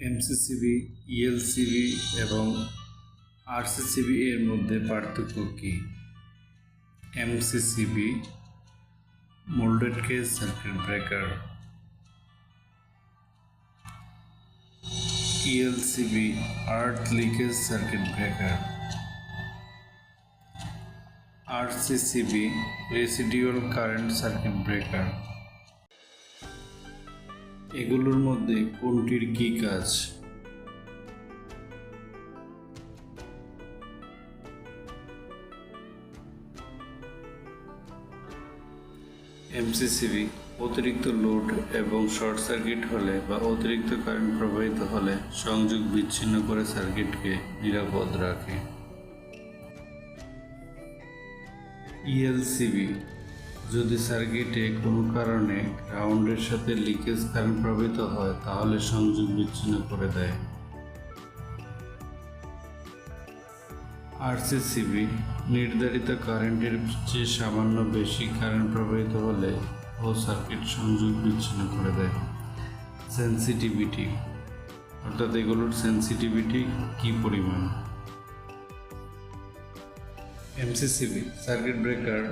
MCCB, ELCB এবং RCCB এর মধ্যে পার্থক্য কী? MCCB moulded case circuit breaker, ELCB earth leakage circuit breaker, RCCB residual current circuit breaker. এগুলোর মধ্যে কোনটির কী কাজ? এমসিসিবি অতিরিক্ত লোড এবং শর্ট সার্কিট হলে বা অতিরিক্ত কারেন্ট প্রবাহিত হলে সংযোগ বিচ্ছিন্ন করে সার্কিটকে নিরাপদ রাখে। ইএলসিবি যদি সার্কিটে কোনো কারণে গ্রাউন্ডের সাথে লিকেজ কারেন্ট প্রবাহিত হয় তাহলে সংযোগ বিচ্ছিন্ন করে দেয়। আরসিসিবি নির্ধারিত কারেন্টের চেয়ে সামান্য বেশি কারেন্ট প্রবাহিত হলে ও সার্কিট সংযোগ বিচ্ছিন্ন করে দেয়। সেন্সিটিভিটি অর্থাৎ এগুলোর সেন্সিটিভিটি কী পরিমাণ? এমসিসিবি সার্কিট ব্রেকার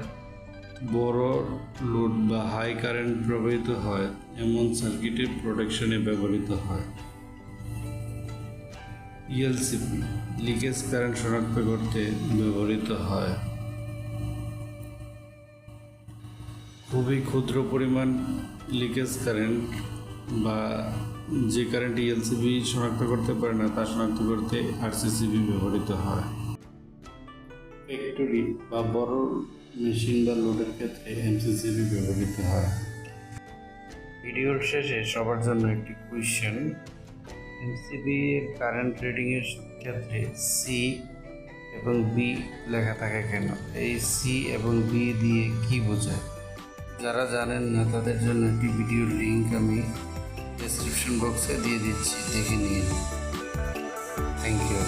বড় লোড বা হাই কারেন্ট প্রবাহিত হয় এমন সার্কিটের প্রোটেকশনে ব্যবহৃত হয়। ইএলসিবি লিকেজ কারেন্ট শনাক্ত করতে ব্যবহৃত হয়। খুবই ক্ষুদ্র পরিমাণ লিকেজ কারেন্ট বা যে কারেন্ট ইএলসিবি শনাক্ত করতে পারে না তা শনাক্ত করতে আরসিসিবি ব্যবহৃত হয়। ফ্যাক্টরি বা বড় মেশিন বা লোডের ক্ষেত্রে এমসিসিবি ব্যবহৃত হয়। ভিডিওর শেষে সবার জন্য একটি কোয়েশ্চেন, এমসিবি এর কারেন্ট রিডিং এর ক্ষেত্রে সি এবং বি লেখা থাকে কেন? এই সি এবং বি দিয়ে কি বোঝায়? যারা জানেন না তাদের জন্য একটি ভিডিওর লিঙ্ক আমি ডেসক্রিপশন বক্সে দিয়ে দিচ্ছি, দেখে নিন। Thank you.